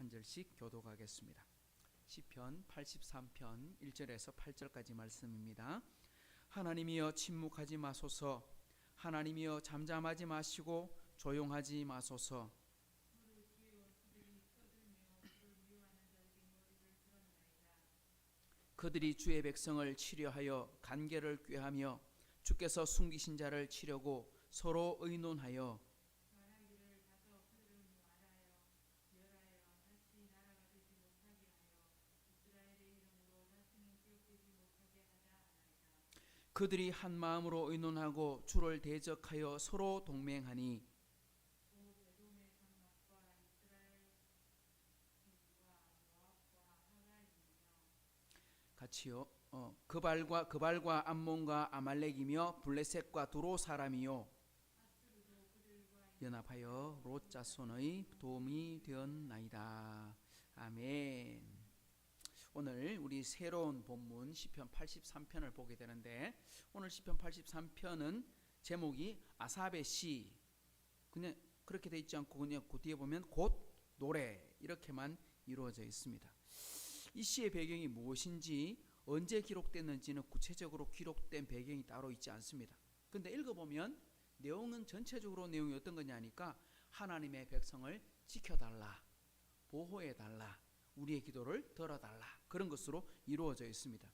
한 절씩 교독하겠습니다. 시편 83편 1절에서 8절까지 말씀입니다. 하나님이여 침묵하지 마소서. 하나님이여 잠잠하지 마시고 조용하지 마소서. 그들이 주의 백성을 치려하여 간계를 꾀하며 주께서 숨기신 자를 치려고 서로 의논하여 그들이 한 마음으로 의논하고 주를 대적하여 서로 동맹하니 같이요. 그발과 암몬과 아말렉이며 블레셋과 두로 사람이요 연합하여 롯 자손의 도움이 되었나이다. 아멘. 오늘 우리 새로운 본문 시편 83편을 보게 되는데, 오늘 시편 83편은 제목이 아삽의 시, 그냥 그렇게 돼 있지 않고 그냥 그 뒤에 보면 곧 노래 이렇게만 이루어져 있습니다. 이 시의 배경이 무엇인지, 언제 기록됐는지는 구체적으로 기록된 배경이 따로 있지 않습니다. 그런데 읽어보면 내용은 전체적으로 내용이 어떤 거냐니까 하나님의 백성을 지켜달라, 보호해달라, 우리의 기도를 들어달라, 그런 것으로 이루어져 있습니다.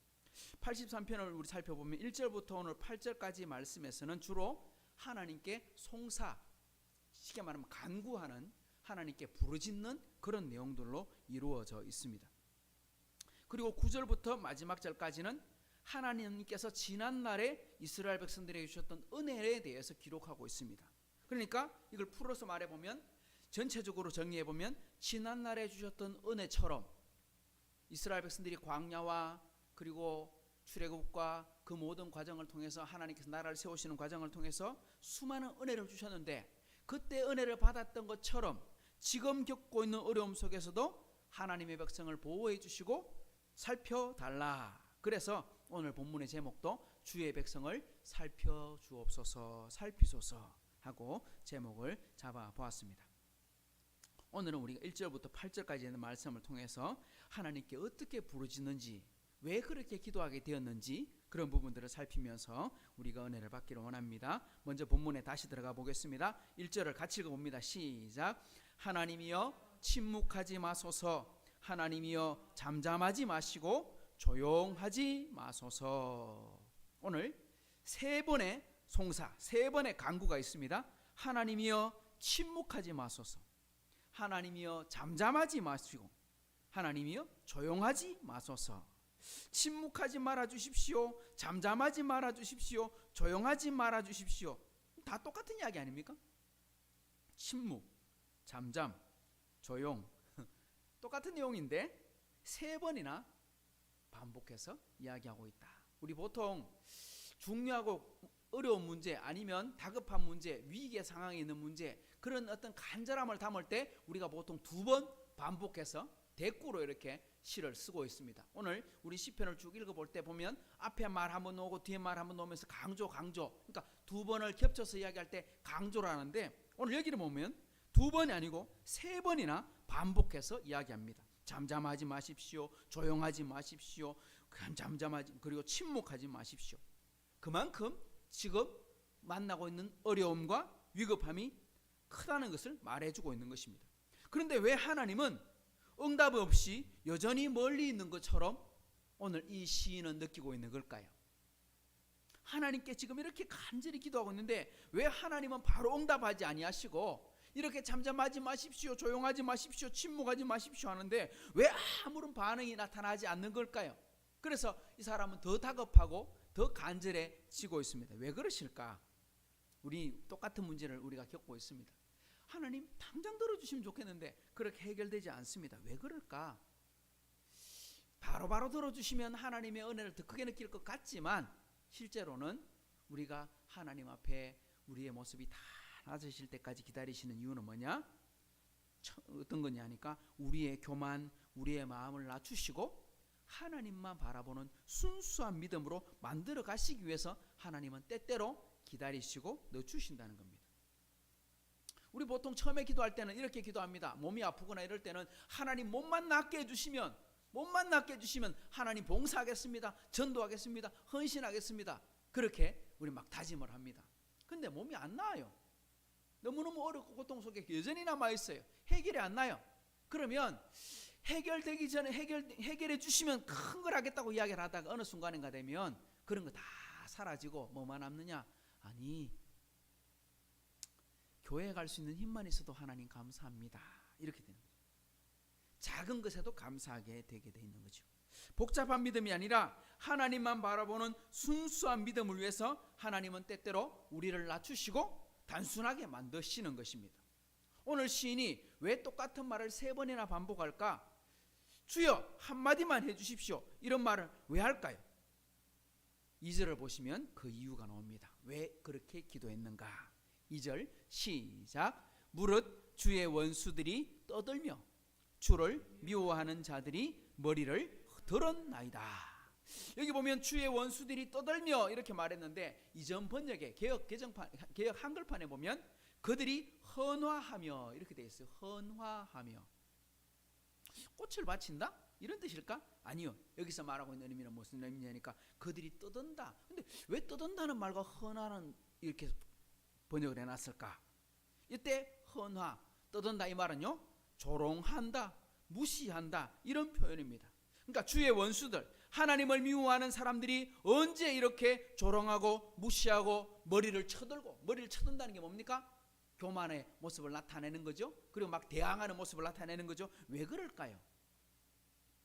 83편을 우리 살펴보면 1절부터 오늘 8절까지 말씀에서는 주로 하나님께 송사, 쉽게 말하면 간구하는, 하나님께 부르짖는 그런 내용들로 이루어져 있습니다. 그리고 9절부터 마지막 절까지는 하나님께서 지난날에 이스라엘 백성들에게 주셨던 은혜에 대해서 기록하고 있습니다. 그러니까 이걸 풀어서 말해보면, 전체적으로 정리해보면 지난날에 주셨던 은혜처럼 이스라엘 백성들이 광야와 그리고 출애굽과 그 모든 과정을 통해서 하나님께서 나라를 세우시는 과정을 통해서 수많은 은혜를 주셨는데, 그때 은혜를 받았던 것처럼 지금 겪고 있는 어려움 속에서도 하나님의 백성을 보호해 주시고 살펴달라. 그래서 오늘 본문의 제목도 주의 백성을 살펴주옵소서, 살피소서 하고 제목을 잡아보았습니다. 오늘은 우리가 1절부터 8절까지 있는 말씀을 통해서 하나님께 어떻게 부르짖는지, 왜 그렇게 기도하게 되었는지 그런 부분들을 살피면서 우리가 은혜를 받기를 원합니다. 먼저 본문에 다시 들어가 보겠습니다. 1절을 같이 읽어봅니다. 시작. 하나님이여 침묵하지 마소서. 하나님이여 잠잠하지 마시고 조용하지 마소서. 오늘 세 번의 송사, 세 번의 간구가 있습니다. 하나님이여 침묵하지 마소서. 하나님이여 잠잠하지 마시고 하나님이여 조용하지 마소서. 침묵하지 말아 주십시오. 잠잠하지 말아 주십시오. 조용하지 말아 주십시오. 다 똑같은 이야기 아닙니까? 침묵, 잠잠, 조용, 똑같은 내용인데 세 번이나 반복해서 이야기하고 있다. 우리 보통 중요하고 어려운 문제, 아니면 다급한 문제, 위기의 상황에 있는 문제, 그런 어떤 간절함을 담을 때 우리가 보통 두 번 반복해서 대꾸로 이렇게 시를 쓰고 있습니다. 오늘 우리 시편을 쭉 읽어볼 때 보면 앞에 말 한번 오고 뒤에 말 한번 오면서 강조, 그러니까 두 번을 겹쳐서 이야기할 때 강조라는데, 오늘 여기를 보면 두 번이 아니고 세 번이나 반복해서 이야기합니다. 잠잠하지 마십시오. 조용하지 마십시오. 잠잠하지, 그리고 침묵하지 마십시오. 그만큼 지금 만나고 있는 어려움과 위급함이 크다는 것을 말해주고 있는 것입니다. 그런데 왜 하나님은 응답 없이 여전히 멀리 있는 것처럼 오늘 이 시인은 느끼고 있는 걸까요? 하나님께 지금 이렇게 간절히 기도하고 있는데 왜 하나님은 바로 응답하지 아니하시고 이렇게 잠잠하지 마십시오, 조용하지 마십시오, 침묵하지 마십시오 하는데 왜 아무런 반응이 나타나지 않는 걸까요? 그래서 이 사람은 더 다급하고 더 간절해지고 있습니다. 왜 그러실까? 우리 똑같은 문제를 우리가 겪고 있습니다. 하나님 당장 들어주시면 좋겠는데 그렇게 해결되지 않습니다. 왜 그럴까? 바로바로 들어주시면 하나님의 은혜를 더 크게 느낄 것 같지만 실제로는 우리가 하나님 앞에 우리의 모습이 다 낮으실 때까지 기다리시는 이유는 뭐냐? 어떤 거냐 하니까 우리의 교만, 우리의 마음을 낮추시고 하나님만 바라보는 순수한 믿음으로 만들어 가시기 위해서 하나님은 때때로 기다리시고 늦추신다는 겁니다. 우리 보통 처음에 기도할 때는 이렇게 기도합니다. 몸이 아프거나 이럴 때는 하나님 몸만 낫게 해주시면 하나님 봉사하겠습니다. 전도하겠습니다. 헌신하겠습니다. 그렇게 우리 막 다짐을 합니다. 근데 몸이 안 나아요. 너무너무 어렵고 고통 속에 여전히 남아있어요. 해결이 안 나요. 그러면 해결되기 전에 해결해 주시면 큰 걸 하겠다고 이야기를 하다가 어느 순간인가 되면 그런 거 다 사라지고 뭐만 남느냐? 아니, 교회 갈 수 있는 힘만 있어도 하나님 감사합니다. 이렇게 되는 거죠. 작은 것에도 감사하게 되게 돼 있는 거죠. 복잡한 믿음이 아니라 하나님만 바라보는 순수한 믿음을 위해서 하나님은 때때로 우리를 낮추시고 단순하게 만드시는 것입니다. 오늘 시인이 왜 똑같은 말을 3번이나 반복할까? 주여 한마디만 해주십시오. 이런 말을 왜 할까요? 2절을 보시면 그 이유가 나옵니다. 왜 그렇게 기도했는가? 2절 시작. 무릇 주의 원수들이 떠들며 주를 미워하는 자들이 머리를 들었나이다. 여기 보면 주의 원수들이 떠들며 이렇게 말했는데 이전 번역의 개역 한글판에 보면 그들이 헌화하며 이렇게 되어 있어요. 헌화하며. 꽃을 바친다? 이런 뜻일까? 아니요. 여기서 말하고 있는 의미는 무슨 의미냐니까 그들이 떠든다. 근데 왜 떠든다는 말과 헌화는 이렇게 번역을 해놨을까? 이때 헌화, 떠든다 이 말은요, 조롱한다, 무시한다 이런 표현입니다. 그러니까 주의 원수들, 하나님을 미워하는 사람들이 언제 이렇게 조롱하고 무시하고 머리를 쳐든다는 게 뭡니까? 교만의 모습을 나타내는 거죠. 그리고 막 대항하는 모습을 나타내는 거죠. 왜 그럴까요?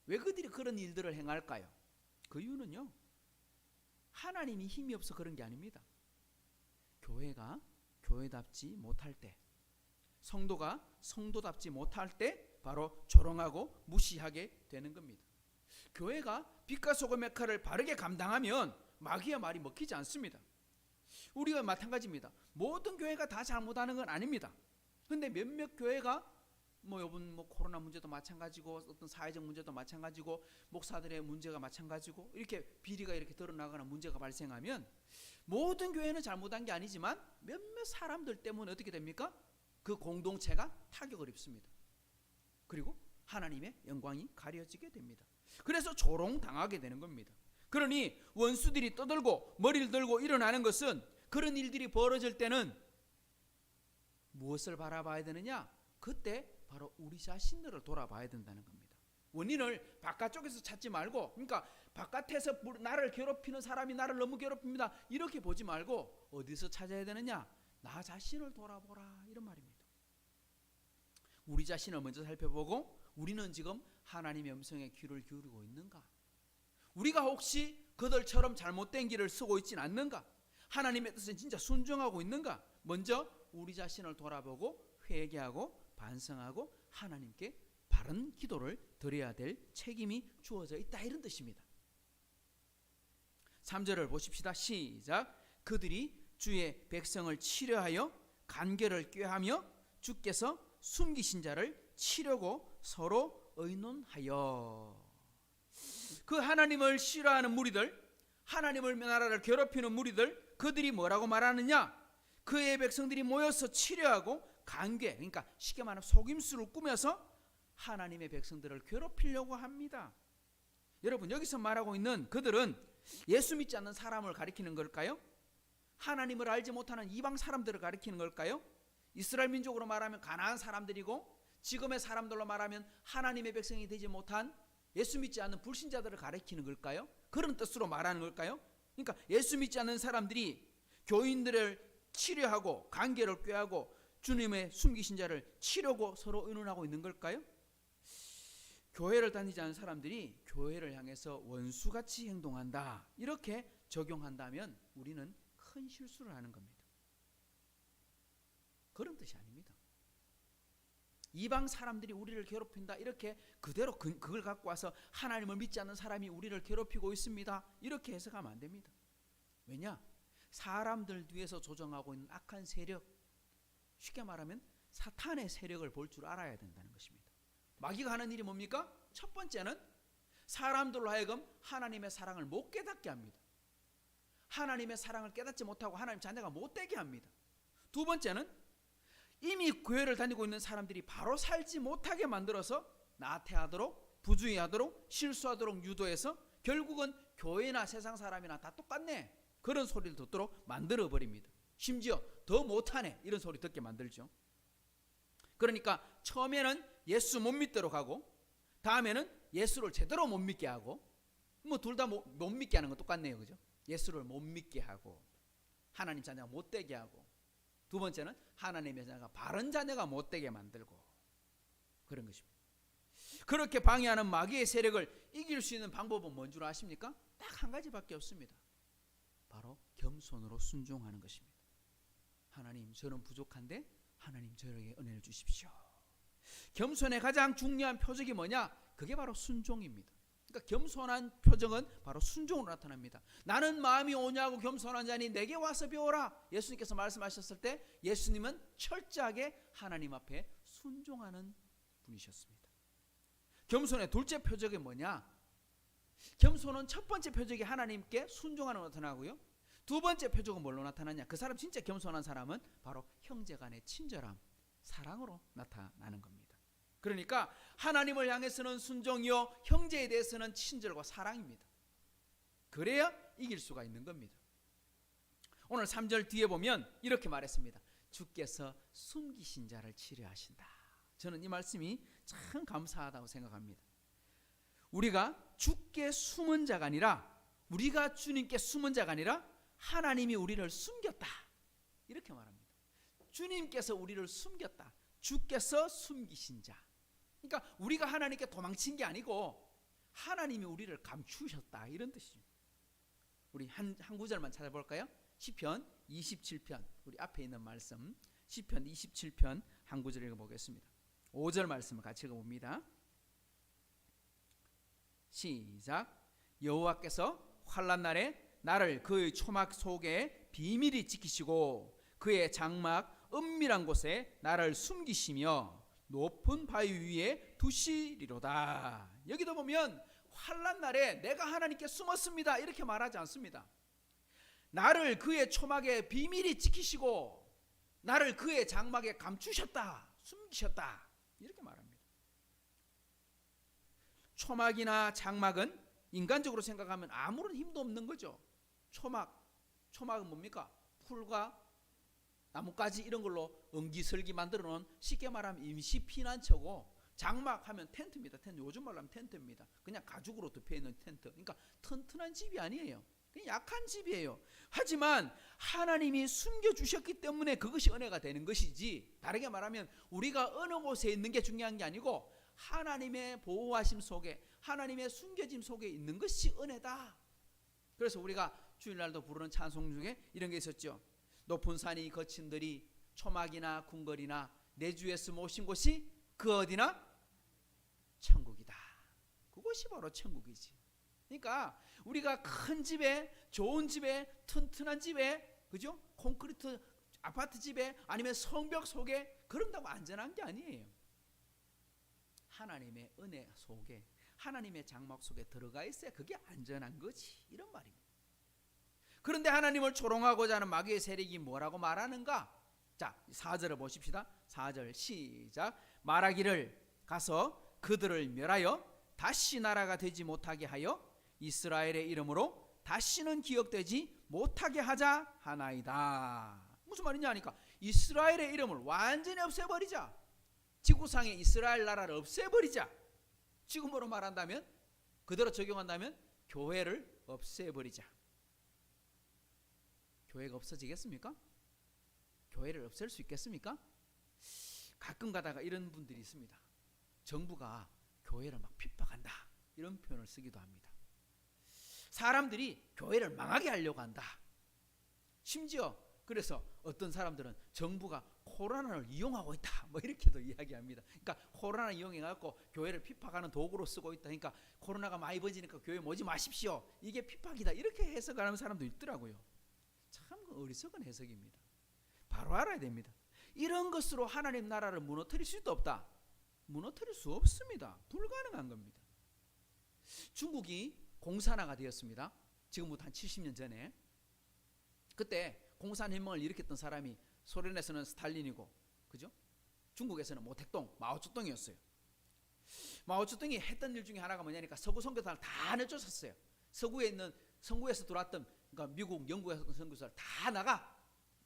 왜 그들이 그런 일들을 행할까요? 그 이유는요, 하나님이 힘이 없어 그런 게 아닙니다. 교회가 교회답지 못할 때, 성도가 성도답지 못할 때 바로 조롱하고 무시하게 되는 겁니다. 교회가 빛과 소금의 역할을 바르게 감당하면 마귀의 말이 먹히지 않습니다. 우리가 마찬가지입니다. 모든 교회가 다 잘못하는 건 아닙니다. 근데 몇몇 교회가 요번 코로나 문제도 마찬가지고 어떤 사회적 문제도 마찬가지고 목사들의 문제가 마찬가지고 이렇게 비리가 이렇게 드러나거나 문제가 발생하면 모든 교회는 잘못한 게 아니지만 몇몇 사람들 때문에 어떻게 됩니까? 그 공동체가 타격을 입습니다. 그리고 하나님의 영광이 가려지게 됩니다. 그래서 조롱당하게 되는 겁니다. 그러니 원수들이 떠들고 머리를 들고 일어나는 것은 그런 일들이 벌어질 때는 무엇을 바라봐야 되느냐? 그때 바로 우리 자신들을 돌아봐야 된다는 겁니다. 원인을 바깥쪽에서 찾지 말고, 그러니까 바깥에서 나를 괴롭히는 사람이 나를 너무 괴롭힙니다 이렇게 보지 말고 어디서 찾아야 되느냐? 나 자신을 돌아보라 이런 말입니다. 우리 자신을 먼저 살펴보고 우리는 지금 하나님의 음성에 귀를 기울이고 있는가? 우리가 혹시 그들처럼 잘못된 길을 쓰고 있지는 않는가? 하나님의 뜻에 진짜 순종하고 있는가? 먼저 우리 자신을 돌아보고 회개하고 반성하고 하나님께 바른 기도를 드려야 될 책임이 주어져 있다 이런 뜻입니다. 3절을 보십시다. 시작. 그들이 주의 백성을 치려하여 간계를 꾀하며 주께서 숨기신 자를 치려고 서로 의논하여. 그 하나님을 싫어하는 무리들, 하나님을 나라를 괴롭히는 무리들, 그들이 뭐라고 말하느냐? 그의 백성들이 모여서 치려하고 간계, 그러니까 쉽게 말하면 속임수를 꾸며서 하나님의 백성들을 괴롭히려고 합니다. 여러분, 여기서 말하고 있는 그들은 예수 믿지 않는 사람을 가리키는 걸까요? 하나님을 알지 못하는 이방 사람들을 가리키는 걸까요? 이스라엘 민족으로 말하면 가나안 사람들이고 지금의 사람들로 말하면 하나님의 백성이 되지 못한 예수 믿지 않는 불신자들을 가리키는 걸까요? 그런 뜻으로 말하는 걸까요? 그러니까 예수 믿지 않는 사람들이 교인들을 치려하고 관계를 꾀하고 주님의 숨기신 자를 치려고 서로 의논하고 있는 걸까요? 교회를 다니지 않는 사람들이 교회를 향해서 원수같이 행동한다 이렇게 적용한다면 우리는 큰 실수를 하는 겁니다. 그런 뜻이 아닙니다. 이방 사람들이 우리를 괴롭힌다 이렇게 그대로 그걸 갖고 와서 하나님을 믿지 않는 사람이 우리를 괴롭히고 있습니다 이렇게 해석하면 안 됩니다. 왜냐? 사람들 뒤에서 조정하고 있는 악한 세력, 쉽게 말하면 사탄의 세력을 볼 줄 알아야 된다는 것입니다. 마귀가 하는 일이 뭡니까? 첫 번째는 사람들로 하여금 하나님의 사랑을 못 깨닫게 합니다. 하나님의 사랑을 깨닫지 못하고 하나님 자녀가 못 되게 합니다. 두 번째는 이미 교회를 다니고 있는 사람들이 바로 살지 못하게 만들어서 나태하도록, 부주의하도록, 실수하도록 유도해서 결국은 교회나 세상 사람이나 다 똑같네, 그런 소리를 듣도록 만들어버립니다. 심지어 더 못하네 이런 소리 듣게 만들죠. 그러니까 처음에는 예수 못 믿도록 하고, 다음에는 예수를 제대로 못 믿게 하고, 뭐 둘 다 못 믿게 하는 건 똑같네요, 그죠? 예수를 못 믿게 하고, 하나님 자녀가 못 되게 하고, 두 번째는 하나님의 자녀가 바른 자녀가 못 되게 만들고, 그런 것입니다. 그렇게 방해하는 마귀의 세력을 이길 수 있는 방법은 뭔 줄 아십니까? 딱 한 가지밖에 없습니다. 바로 겸손으로 순종하는 것입니다. 하나님, 저는 부족한데 하나님 저에게 은혜를 주십시오. 겸손의 가장 중요한 표적이 뭐냐? 그게 바로 순종입니다. 그러니까 겸손한 표정은 바로 순종으로 나타납니다. 나는 마음이 오냐고 겸손한 자니 내게 와서 배워라, 예수님께서 말씀하셨을 때 예수님은 철저하게 하나님 앞에 순종하는 분이셨습니다. 겸손의 둘째 표적이 뭐냐? 겸손은 첫 번째 표적이 하나님께 순종하는 것으로 나타나고요, 두 번째 표적은 뭘로 나타나냐? 그 사람 진짜 겸손한 사람은 바로 형제간의 친절함, 사랑으로 나타나는 겁니다. 그러니까 하나님을 향해서는 순종이요, 형제에 대해서는 친절과 사랑입니다. 그래야 이길 수가 있는 겁니다. 오늘 3절 뒤에 보면 이렇게 말했습니다. 주께서 숨기신 자를 치료하신다. 저는 이 말씀이 참 감사하다고 생각합니다. 우리가 주께 숨은 자가 아니라, 우리가 주님께 숨은 자가 아니라 하나님이 우리를 숨겼다, 이렇게 말합니다. 주님께서 우리를 숨겼다, 주께서 숨기신 자. 그러니까 우리가 하나님께 도망친 게 아니고 하나님이 우리를 감추셨다, 이런 뜻입니다. 우리 한 구절만 찾아볼까요? 시편 27편, 우리 앞에 있는 말씀, 시편 27편 한 구절 읽어보겠습니다. 5절 말씀을 같이 읽어봅니다. 시작. 여호와께서 환난 날에 나를 그의 초막 속에 비밀히 지키시고 그의 장막 은밀한 곳에 나를 숨기시며 높은 바위 위에 두시리로다. 여기도 보면 환난 날에 내가 하나님께 숨었습니다 이렇게 말하지 않습니다. 나를 그의 초막에 비밀히 지키시고 나를 그의 장막에 감추셨다, 숨기셨다, 이렇게 말합니다. 초막이나 장막은 인간적으로 생각하면 아무런 힘도 없는 거죠. 초막은 뭡니까? 풀과 나뭇가지 이런 걸로 엉기설기 만들어 놓은, 쉽게 말하면 임시 피난처고, 장막하면 텐트입니다. 텐트, 요즘 말로 하면 텐트입니다. 그냥 가죽으로 덮여 있는 텐트. 그러니까 튼튼한 집이 아니에요. 그냥 약한 집이에요. 하지만 하나님이 숨겨주셨기 때문에 그것이 은혜가 되는 것이지, 다르게 말하면 우리가 어느 곳에 있는 게 중요한 게 아니고 하나님의 보호하심 속에, 하나님의 숨겨짐 속에 있는 것이 은혜다. 그래서 우리가 주일날도 부르는 찬송 중에 이런 게 있었죠. 높은 산이 거친 들이 초막이나 궁궐이나 내 주 예수 모신 곳이 그 어디나 천국이다. 그것이 바로 천국이지. 그러니까 우리가 큰 집에, 좋은 집에, 튼튼한 집에, 그죠? 콘크리트 아파트 집에, 아니면 성벽 속에 그런다고 안전한 게 아니에요. 하나님의 은혜 속에, 하나님의 장막 속에 들어가 있어야 그게 안전한 거지, 이런 말입니다. 그런데 하나님을 조롱하고자 하는 마귀의 세력이 뭐라고 말하는가? 자, 4절을 보십시다. 4절 시작. 말하기를 가서 그들을 멸하여 다시 나라가 되지 못하게 하여 이스라엘의 이름으로 다시는 기억되지 못하게 하자 하나이다. 무슨 말이냐 하니까 이스라엘의 이름을 완전히 없애버리자. 지구상에 이스라엘 나라를 없애버리자. 지금으로 말한다면, 그대로 적용한다면 교회를 없애버리자. 교회가 없어지겠습니까? 교회를 없앨 수 있겠습니까? 가끔 가다가 이런 분들이 있습니다. 정부가 교회를 막 핍박한다, 이런 표현을 쓰기도 합니다. 사람들이 교회를 망하게 하려고 한다. 심지어 그래서 어떤 사람들은 정부가 코로나를 이용하고 있다, 뭐 이렇게도 이야기합니다. 그러니까 코로나를 이용해갖고 교회를 핍박하는 도구로 쓰고 있다. 그러니까 코로나가 많이 번지니까 교회 모지 마십시오, 이게 핍박이다, 이렇게 해석하는 사람도 있더라고요. 참 어리석은 해석입니다. 바로 알아야 됩니다. 이런 것으로 하나님 나라를 무너뜨릴 수도 없다. 무너뜨릴 수 없습니다. 불가능한 겁니다. 중국이 공산화가 되었습니다. 지금부터 한 70년 전에. 그때 공산혁명을 일으켰던 사람이 소련에서는 스탈린이고, 그죠? 중국에서는 모택동, 마오쩌둥이었어요. 마오쩌둥이 했던 일 중에 하나가 뭐냐니까 서구 선교사를 다 내쫓았어요. 서구에서 들어왔던 그러니까 미국, 영국에서 선교사를 다 나가.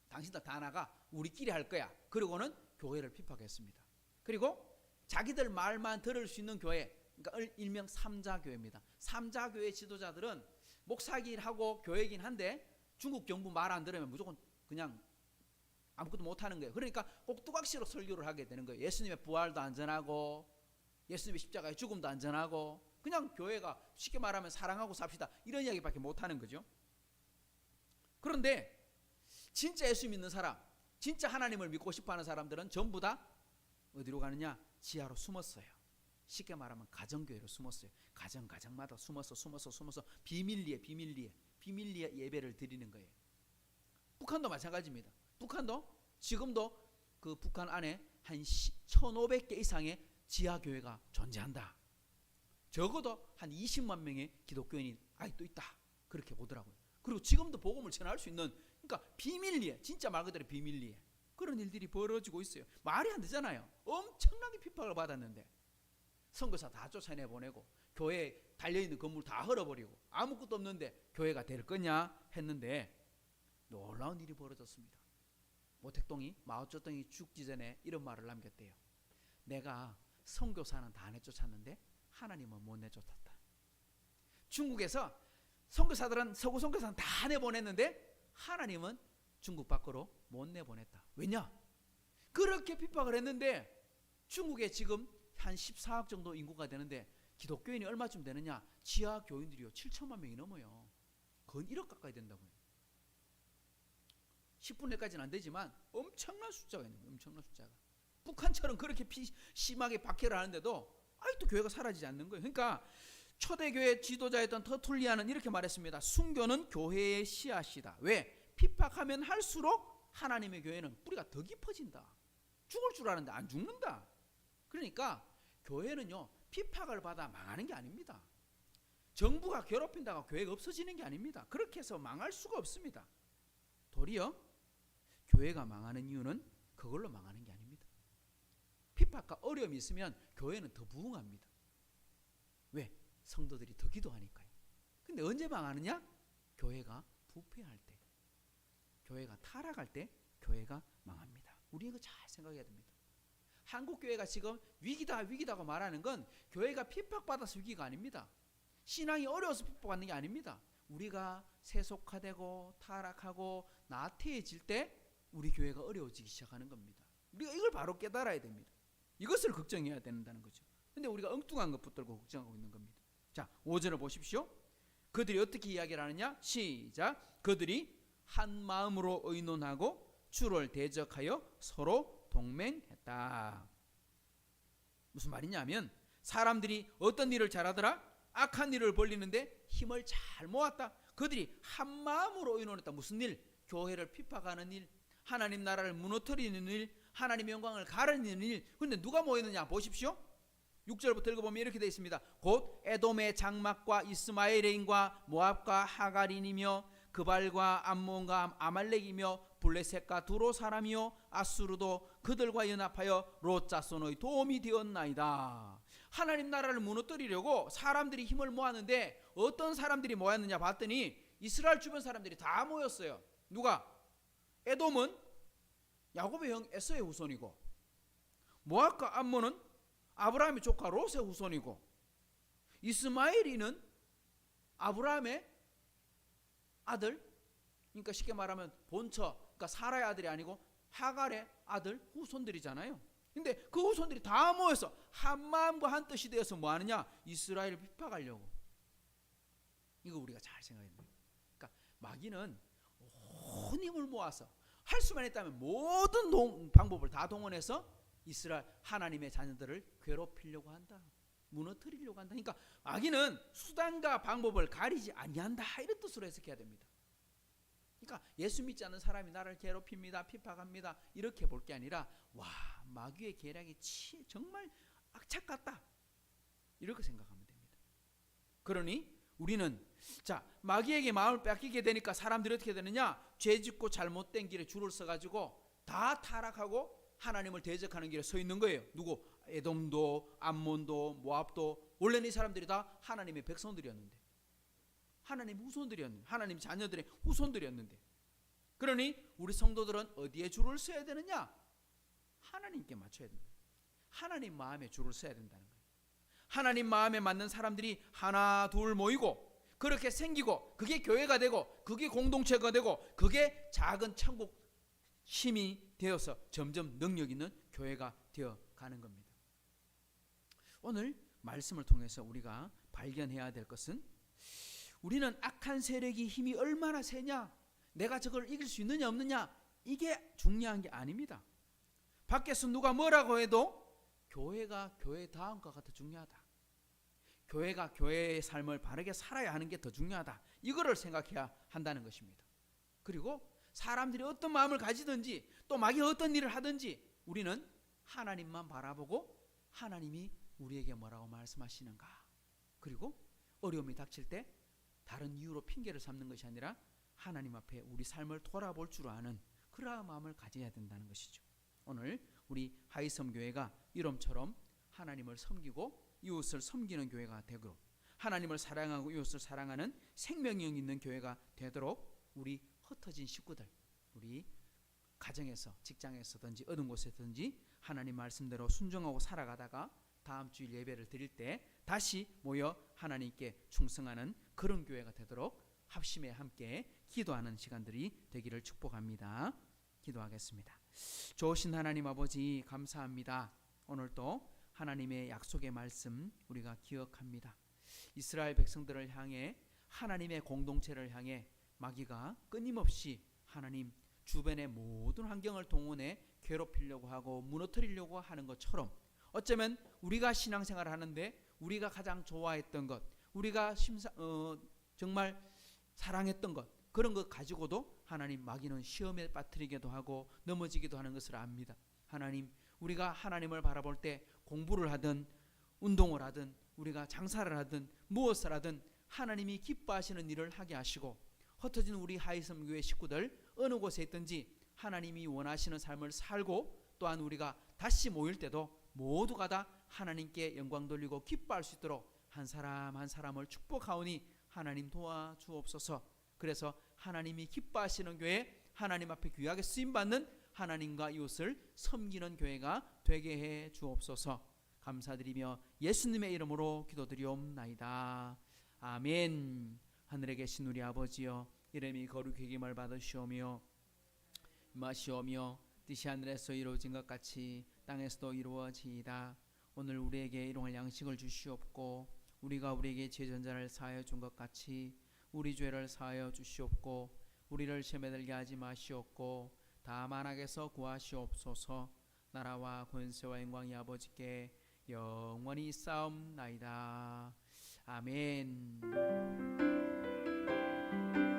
당신들 다 나가. 우리끼리 할 거야. 그리고는 교회를 핍박했습니다. 그리고 자기들 말만 들을 수 있는 교회, 그러니까 일명 삼자교회입니다. 삼자교회 지도자들은 목사긴 하고 교회긴 한데 중국 정부 말 안 들으면 무조건 그냥 아무것도 못하는 거예요. 그러니까 꼭두각시로 설교를 하게 되는 거예요. 예수님의 부활도 안전하고 예수님의 십자가의 죽음도 안전하고 그냥 교회가 쉽게 말하면 사랑하고 삽시다 이런 이야기밖에 못하는 거죠. 그런데 진짜 예수 믿는 사람, 진짜 하나님을 믿고 싶어하는 사람들은 전부 다 어디로 가느냐? 지하로 숨었어요. 쉽게 말하면 가정교회로 숨었어요. 가정마다 숨어서 비밀리에 예배를 드리는 거예요. 북한도 마찬가지입니다. 북한도 지금도 그 북한 안에 한 1,500개 이상의 지하교회가 존재한다. 적어도 한 20만 명의 기독교인이 아직도 있다. 그렇게 보더라고요. 그리고 지금도 복음을 전할 수 있는, 그러니까 비밀리에, 진짜 말 그대로 비밀리에 그런 일들이 벌어지고 있어요. 말이 안 되잖아요. 엄청나게 핍박을 받았는데 선교사 다 쫓아내보내고 교회에 달려있는 건물 다 헐어버리고 아무것도 없는데 교회가 될 거냐 했는데 놀라운 일이 벌어졌습니다. 모택동이 마오쩌둥이 죽기 전에 이런 말을 남겼대요. 내가 선교사는 다 내쫓았는데 하나님은 못 내쫓았다. 중국에서 선교사들은 서구 선교사는 다 내보냈는데 하나님은 중국 밖으로 못 내보냈다. 왜냐? 그렇게 핍박을 했는데 중국에 지금 한 14억 정도 인구가 되는데 기독교인이 얼마쯤 되느냐? 지하 교인들이요 7천만 명이 넘어요. 건 1억 가까이 된다고요. 10분 내까지는 안 되지만 엄청난 숫자가 있는 거예요. 엄청난 숫자가. 북한처럼 그렇게 심하게 박해를 하는데도 아직도 교회가 사라지지 않는 거예요. 그러니까 초대교회 지도자였던 터툴리안은 이렇게 말했습니다. 순교는 교회의 씨앗이다. 왜? 핍박하면 할수록 하나님의 교회는 뿌리가 더 깊어진다. 죽을 줄 아는데 안 죽는다. 그러니까 교회는요 핍박을 받아 망하는 게 아닙니다. 정부가 괴롭힌다고 교회가 없어지는 게 아닙니다. 그렇게 해서 망할 수가 없습니다. 도리어 교회가 망하는 이유는 그걸로 망하는 게 아닙니다. 핍박과 어려움이 있으면 교회는 더 부흥합니다. 왜? 성도들이 더 기도하니까요. 근데 언제 망하느냐? 교회가 부패할 때, 교회가 타락할 때 교회가 망합니다. 우리 이거 잘 생각해야 됩니다. 한국 교회가 지금 위기다고 말하는 건 교회가 핍박받아서 위기가 아닙니다. 신앙이 어려워서 핍박받는 게 아닙니다. 우리가 세속화되고 타락하고 나태해질 때 우리 교회가 어려워지기 시작하는 겁니다. 우리가 이걸 바로 깨달아야 됩니다. 이것을 걱정해야 된다는 거죠. 근데 우리가 엉뚱한 것 붙들고 걱정하고 있는 겁니다. 자, 5절을 보십시오. 그들이 어떻게 이야기를 하느냐? 시작. 그들이 한 마음으로 의논하고 주를 대적하여 서로 동맹했다. 무슨 말이냐면 사람들이 어떤 일을 잘하더라? 악한 일을 벌리는데 힘을 잘 모았다. 그들이 한 마음으로 의논했다. 무슨 일? 교회를 핍박하는 일, 하나님 나라를 무너뜨리는 일, 하나님의 영광을 가르는 일. 그런데 누가 모였느냐 보십시오. 6절부터 읽어보면 이렇게 되어 있습니다. 곧 에돔의 장막과 이스마엘인과 모압과 하갈인이며 그발과 암몬과 아말렉이며 블레셋과 두로 사람이요 아수르도 그들과 연합하여 롯자손의 도움이 되었나이다. 하나님 나라를 무너뜨리려고 사람들이 힘을 모았는데 어떤 사람들이 모였느냐 봤더니 이스라엘 주변 사람들이 다 모였어요. 누가? 에돔은 야곱의 형 에서의 후손이고 모압과 암몬은 아브라함의 조카 롯의 후손이고 이스마엘이는 아브라함의 아들, 그러니까 쉽게 말하면 본처, 그러니까 사라의 아들이 아니고 하갈의 아들 후손들이잖아요. 근데 그 후손들이 다 모여서 한 마음과 한 뜻이 되어서 뭐 하느냐? 이스라엘을 핍박하려고. 이거 우리가 잘 생각해야 됩니다. 그러니까 마귀는 온 힘을 모아서 할 수만 있다면 모든 방법을 다 동원해서 이스라엘 하나님의 자녀들을 괴롭히려고 한다. 무너뜨리려고 한다. 그러니까 마귀는 수단과 방법을 가리지 아니한다. 이런 뜻으로 해석해야 됩니다. 그러니까 예수 믿지 않는 사람이 나를 괴롭힙니다. 핍박합니다. 이렇게 볼 게 아니라 와 마귀의 계략이 정말 악착 같다. 이렇게 생각하면 됩니다. 그러니 우리는 자 마귀에게 마음을 뺏기게 되니까 사람들이 어떻게 되느냐? 죄짓고 잘못된 길에 줄을 서가지고 다 타락하고 하나님을 대적하는 길에 서 있는 거예요. 누구? 에돔도 암몬도 모압도 원래는 이 사람들이 다 하나님의 백성들이었는데, 하나님 후손들이었는데, 하나님 자녀들의 후손들이었는데, 그러니 우리 성도들은 어디에 줄을 서야 되느냐? 하나님께 맞춰야 된다. 하나님 마음에 줄을 서야 된다는 거예요. 하나님 마음에 맞는 사람들이 하나 둘 모이고 그렇게 생기고 그게 교회가 되고 그게 공동체가 되고 그게 작은 천국 힘이 되어서 점점 능력 있는 교회가 되어 가는 겁니다. 오늘 말씀을 통해서 우리가 발견해야 될 것은, 우리는 악한 세력이 힘이 얼마나 세냐, 내가 저걸 이길 수 있느냐 없느냐, 이게 중요한 게 아닙니다. 밖에서 누가 뭐라고 해도 교회가 교회다운 것가 더 중요하다. 교회가 교회의 삶을 바르게 살아야 하는 게 더 중요하다. 이거를 생각해야 한다는 것입니다. 그리고 사람들이 어떤 마음을 가지든지 또 마귀 어떤 일을 하든지 우리는 하나님만 바라보고 하나님이 우리에게 뭐라고 말씀하시는가, 그리고 어려움이 닥칠 때 다른 이유로 핑계를 삼는 것이 아니라 하나님 앞에 우리 삶을 돌아볼 줄 아는 그러한 마음을 가져야 된다는 것이죠. 오늘 우리 하이섬교회가 이름처럼 하나님을 섬기고 이웃을 섬기는 교회가 되고 하나님을 사랑하고 이웃을 사랑하는 생명력 있는 교회가 되도록 우리 흩어진 식구들, 우리 가정에서 직장에서든지 어느 곳에든지 하나님 말씀대로 순종하고 살아가다가 다음 주일 예배를 드릴 때 다시 모여 하나님께 충성하는 그런 교회가 되도록 합심에 함께 기도하는 시간들이 되기를 축복합니다. 기도하겠습니다. 좋으신 하나님 아버지, 감사합니다. 오늘도 하나님의 약속의 말씀 우리가 기억합니다. 이스라엘 백성들을 향해, 하나님의 공동체를 향해 마귀가 끊임없이 하나님 주변의 모든 환경을 동원해 괴롭히려고 하고 무너뜨리려고 하는 것처럼, 어쩌면 우리가 신앙생활을 하는데 우리가 가장 좋아했던 것, 우리가 정말 사랑했던 것, 그런 것 가지고도 하나님 마귀는 시험에 빠뜨리기도 하고 넘어지기도 하는 것을 압니다. 하나님, 우리가 하나님을 바라볼 때 공부를 하든 운동을 하든 우리가 장사를 하든 무엇을 하든 하나님이 기뻐하시는 일을 하게 하시고, 흩어진 우리 하이섬교회 식구들 어느 곳에 있든지 하나님이 원하시는 삶을 살고, 또한 우리가 다시 모일 때도 모두가 다 하나님께 영광 돌리고 기뻐할 수 있도록 한 사람 한 사람을 축복하오니 하나님 도와주옵소서. 그래서 하나님이 기뻐하시는 교회, 하나님 앞에 귀하게 쓰임받는 하나님과 이웃을 섬기는 교회가 되게 해 주옵소서. 감사드리며 예수님의 이름으로 기도드리옵나이다. 아멘. 하늘에 계신 우리 아버지여, 이름이 거룩히 여김을 받으시오며 마시오며 뜻이 하늘에서 이루어진 것 같이 땅에서도 이루어지이다. 오늘 우리에게 일용할 양식을 주시옵고, 우리가 우리에게 죄 전자를 사하여 준 것 같이 우리 죄를 사하여 주시옵고, 우리를 시험에 들게 하지 마시옵고 다만 악에서 구하시옵소서. 나라와 권세와 영광이 아버지께 영원히 있사옵나이다. 아멘.